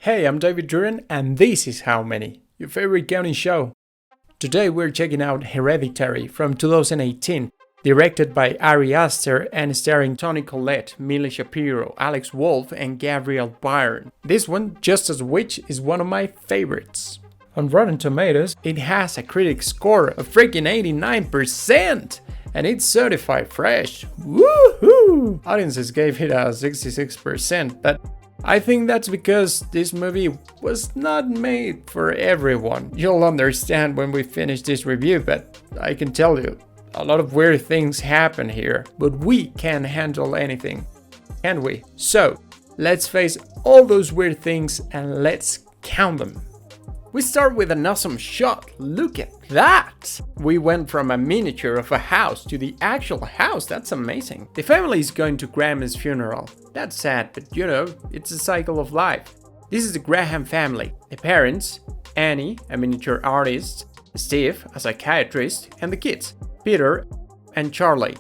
Hey, I'm David Duran, and this is How Many, your favorite counting show. Today we're checking out Hereditary from 2018, directed by Ari Aster and starring Toni Collette, Mila Shapiro, Alex Wolff, and Gabrielle Byrne. This one, just as Witch, is one of my favorites. On Rotten Tomatoes, it has a critic score of freaking 89%! And it's certified fresh. Woohoo! Audiences gave it a 66%, but I think that's because this movie was not made for everyone. You'll understand when we finish this review, but I can tell you, a lot of weird things happen here, but we can handle anything, can't we? So, let's face all those weird things and let's count them. We start with an awesome shot. Look at that! We went from a miniature of a house to the actual house. That's amazing. The family is going to Grandma's funeral. That's sad, but you know, it's a cycle of life. This is the Graham family. The parents, Annie, a miniature artist, Steve, a psychiatrist, and the kids, Peter and Charlie.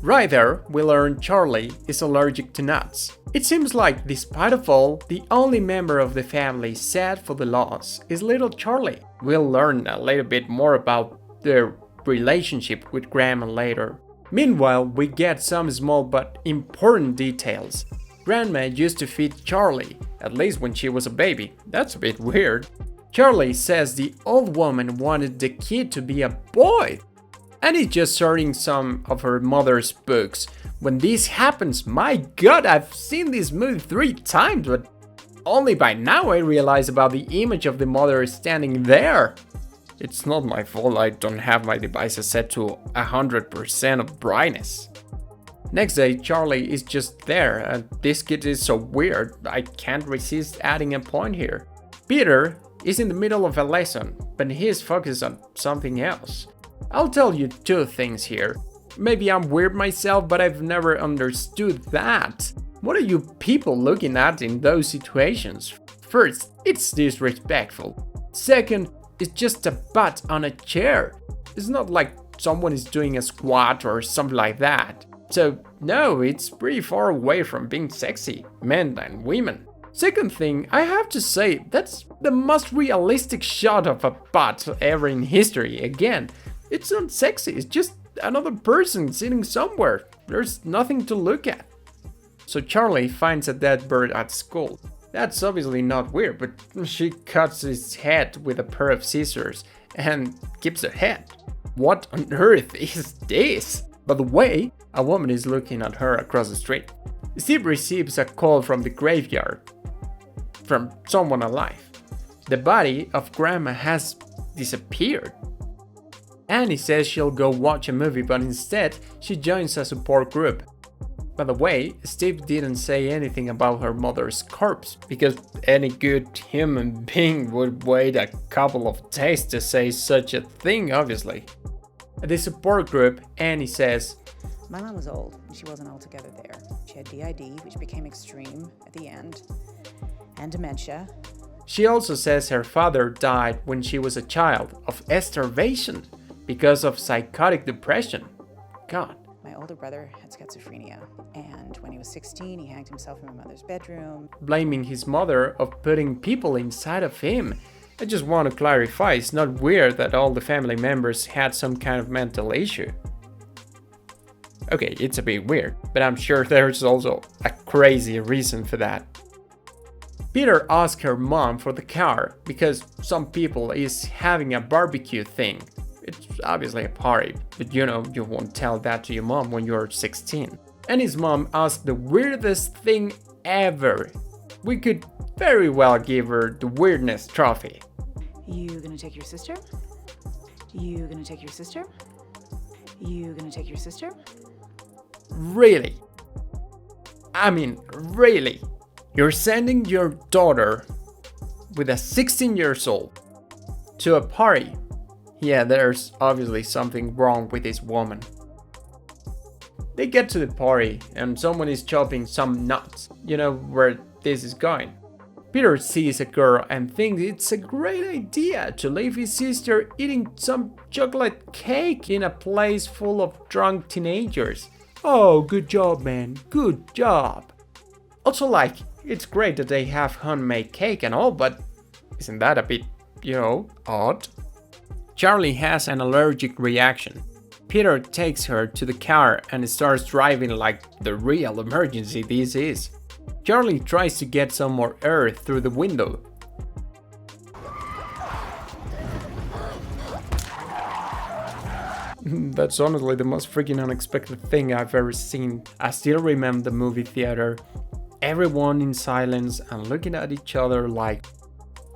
Right there, we learn Charlie is allergic to nuts. It seems like, despite of all, the only member of the family sad for the loss is little Charlie. We'll learn a little bit more about their relationship with Grandma later. Meanwhile, we get some small but important details. Grandma used to feed Charlie, at least when she was a baby. That's a bit weird. Charlie says the old woman wanted the kid to be a boy. And is just starting some of her mother's books. When this happens, my god, I've seen this movie 3 times, but only by now I realize about the image of the mother standing there. It's not my fault I don't have my devices set to 100% of brightness. Next day, Charlie is just there, and this kid is so weird, I can't resist adding a point here. Peter is in the middle of a lesson, but he is focused on something else. I'll tell you 2 things here. Maybe I'm weird myself, but I've never understood that. What are you people looking at in those situations? First, it's disrespectful. Second, it's just a butt on a chair. It's not like someone is doing a squat or something like that. So, no, it's pretty far away from being sexy, men and women. Second thing, I have to say, that's the most realistic shot of a butt ever in history. Again, it's not sexy, it's just another person sitting somewhere. There's nothing to look at. So Charlie finds a dead bird at school. That's obviously not weird, but she cuts its head with a pair of scissors and keeps the head. What on earth is this? By the way, a woman is looking at her across the street. Steve receives a call from the graveyard, from someone alive. The body of Grandma has disappeared. Annie says she'll go watch a movie, but instead she joins a support group. By the way, Steve didn't say anything about her mother's corpse, because any good human being would wait a couple of days to say such a thing, obviously. At the support group, Annie says, "My mom was old, and she wasn't altogether there. She had DID, which became extreme at the end, and dementia." She also says her father died when she was a child of starvation because of psychotic depression. God. My older brother had schizophrenia, and when he was 16, he hanged himself in my mother's bedroom. Blaming his mother of putting people inside of him. I just want to clarify, it's not weird that all the family members had some kind of mental issue. Okay, it's a bit weird, but I'm sure there's also a crazy reason for that. Peter asks her mom for the car because some people is having a barbecue thing. It's obviously a party, but you know you won't tell that to your mom when you're 16. And his mom asked the weirdest thing ever. We could very well give her the weirdness trophy. "You gonna take your sister? You gonna take your sister? You gonna take your sister?" Really? I mean, really? You're sending your daughter with a 16 years old to a party? Yeah, there's obviously something wrong with this woman. They get to the party and someone is chopping some nuts. You know where this is going. Peter sees a girl and thinks it's a great idea to leave his sister eating some chocolate cake in a place full of drunk teenagers. Oh, good job, man. Good job. Also, like, it's great that they have homemade cake and all, but isn't that a bit, odd? Charlie has an allergic reaction. Peter takes her to the car and starts driving like the real emergency this is. Charlie tries to get some more air through the window. That's honestly the most freaking unexpected thing I've ever seen. I still remember the movie theater, everyone in silence and looking at each other like,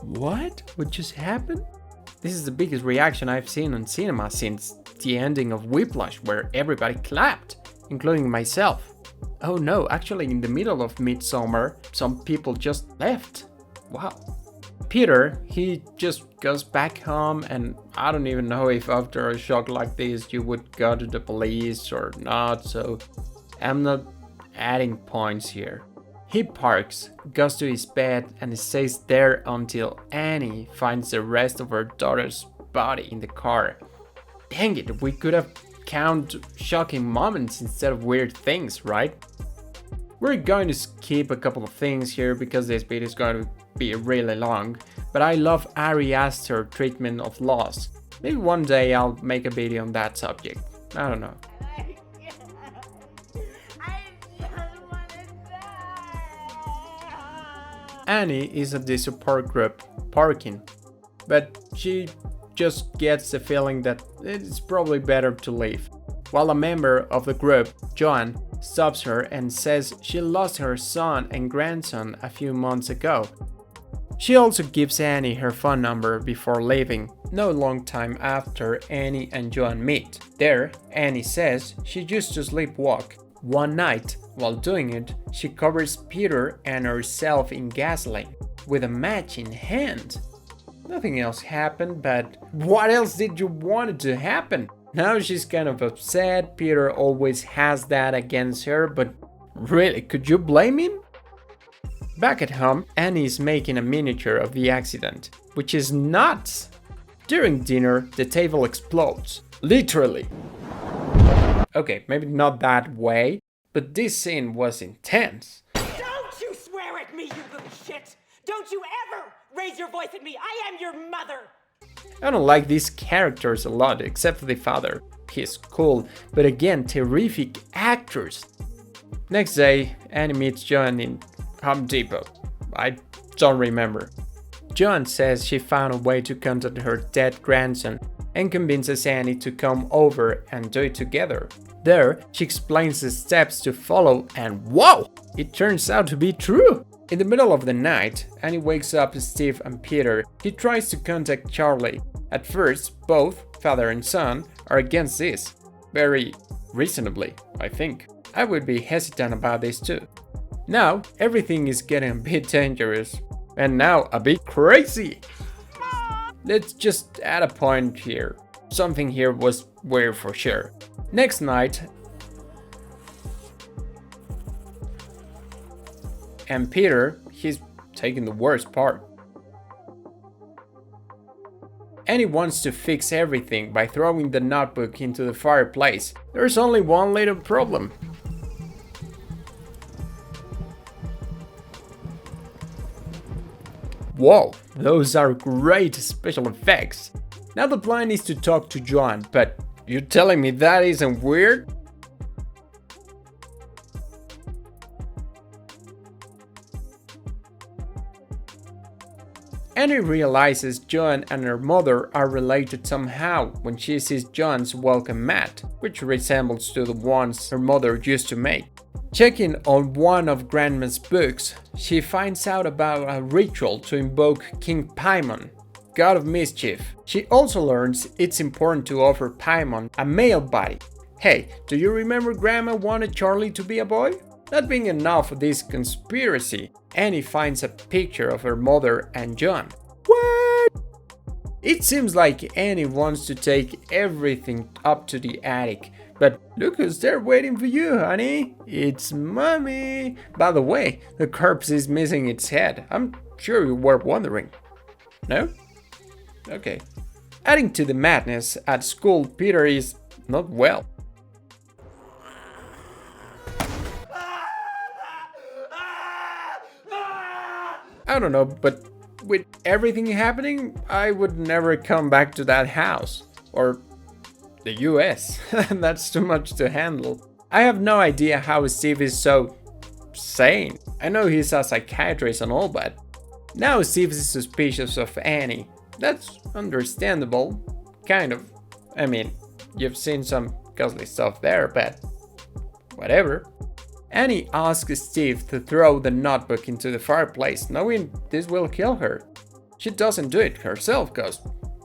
what? What just happened? This is the biggest reaction I've seen on cinema since the ending of Whiplash, where everybody clapped, including myself. Oh no, actually in the middle of Midsummer, some people just left. Wow. Peter, he just goes back home, and I don't even know if after a shock like this you would go to the police or not, so I'm not adding points here. He parks, goes to his bed and stays there until Annie finds the rest of her daughter's body in the car. Dang it, we could have counted shocking moments instead of weird things, right? We're going to skip a couple of things here because this video is going to be really long, but I love Ari Aster's treatment of loss. Maybe one day I'll make a video on that subject. I don't know. Annie is at the support group parking, but she just gets the feeling that it's probably better to leave. While a member of the group, Joan, stops her and says she lost her son and grandson a few months ago. She also gives Annie her phone number before leaving, no long time after Annie and Joan meet. There, Annie says she used to sleepwalk. One night, while doing it, she covers Peter and herself in gasoline, with a match in hand. Nothing else happened, but what else did you want it to happen? Now she's kind of upset. Peter always has that against her, but really, could you blame him? Back at home, Annie is making a miniature of the accident, which is nuts. During dinner, the table explodes. Literally. Okay, maybe not that way, but this scene was intense. Don't you swear at me, you little shit! Don't you ever raise your voice at me! I am your mother! I don't like these characters a lot, except for the father. He's cool, but again, terrific actors. Next day, Annie meets Joan in Home Depot. I don't remember. Joan says she found a way to contact her dead grandson and convinces Annie to come over and do it together. There, she explains the steps to follow, and whoa! It turns out to be true! In the middle of the night, Annie wakes up Steve and Peter. He tries to contact Charlie. At first, both, father and son, are against this. Very reasonably, I think. I would be hesitant about this too. Now, everything is getting a bit dangerous. And now, a bit crazy! Let's just add a point here. Something here was weird for sure. Next night, and Peter, he's taking the worst part. Annie wants to fix everything by throwing the notebook into the fireplace. There's only one little problem. Whoa, those are great special effects. Now the plan is to talk to Joan, but you're telling me that isn't weird? Annie realizes Joan and her mother are related somehow when she sees Joan's welcome mat, which resembles to the ones her mother used to make. Checking on one of Grandma's books, she finds out about a ritual to invoke King Paimon, god of mischief. She also learns it's important to offer Paimon a male body. Hey, do you remember Grandma wanted Charlie to be a boy? Not being enough of this conspiracy, Annie finds a picture of her mother and Joan. What? It seems like Annie wants to take everything up to the attic, but look who's there waiting for you, honey. It's Mommy. By the way, the corpse is missing its head. I'm sure you were wondering. No? Okay. Adding to the madness, at school Peter is not well. I don't know, but with everything happening, I would never come back to that house. Or the US. That's too much to handle. I have no idea how Steve is so sane. I know he's a psychiatrist and all, but now Steve is suspicious of Annie. That's understandable. Kind of. I mean, you've seen some ghostly stuff there, but whatever. Annie asks Steve to throw the notebook into the fireplace, knowing this will kill her. She doesn't do it herself, cause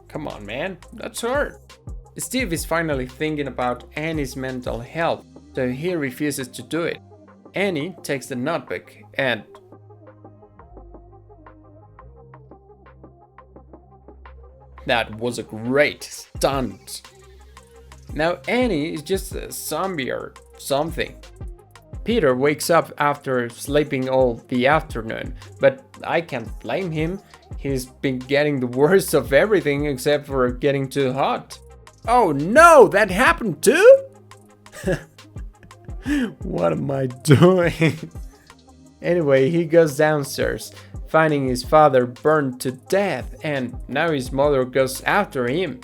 come on man, that's hard. Steve is finally thinking about Annie's mental health, so he refuses to do it. Annie takes the notebook and... That was a great stunt. Now Annie is just a zombie or something. Peter wakes up after sleeping all the afternoon, but I can't blame him. He's been getting the worst of everything except for getting too hot. Oh no, that happened too? What am I doing? Anyway, he goes downstairs, finding his father burned to death, and now his mother goes after him.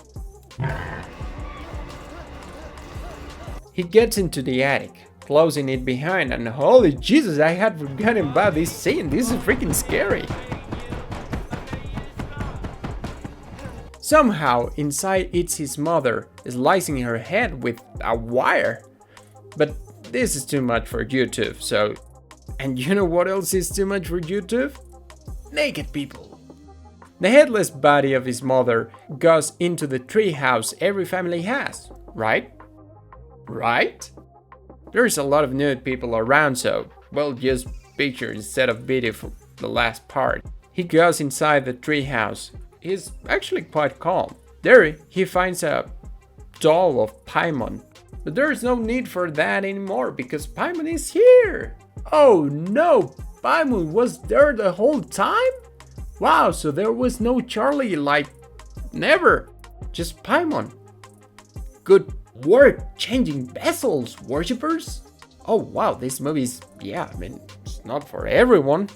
He gets into the attic, closing it behind, and holy Jesus, I had forgotten about this scene. This is freaking scary. Somehow, inside it's his mother, slicing her head with a wire. But this is too much for YouTube, so... And you know what else is too much for YouTube? Naked people. The headless body of his mother goes into the treehouse every family has, right? Right? There's a lot of nude people around, so we'll use picture instead of video for the last part. He goes inside the treehouse. He's actually quite calm. There he finds a doll of Paimon. But there is no need for that anymore because Paimon is here. Oh no, Paimon was there the whole time? Wow, so there was no Charlie, like, never. Just Paimon. Good work changing vessels, worshippers. Oh wow, this movie's, yeah, I mean, it's not for everyone.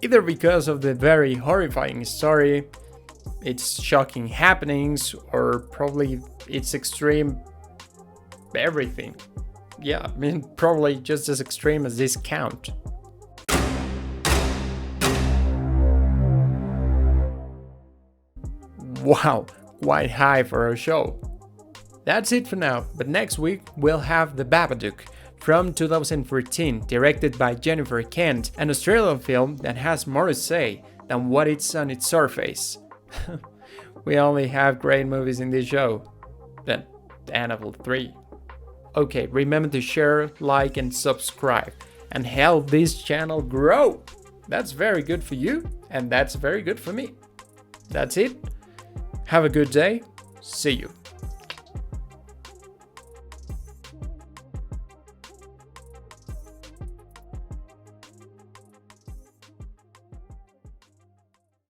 Either because of the very horrifying story, its shocking happenings, or probably its extreme everything. Yeah, I mean, probably just as extreme as this count. Wow, quite high for a show. That's it for now, but next week we'll have The Babadook from 2014, directed by Jennifer Kent, an Australian film that has more to say than what it's on its surface. We only have great movies in this show. Then Annabelle 3. Okay, remember to share, like and subscribe and help this channel grow. That's very good for you and that's very good for me. That's it. Have a good day. See you.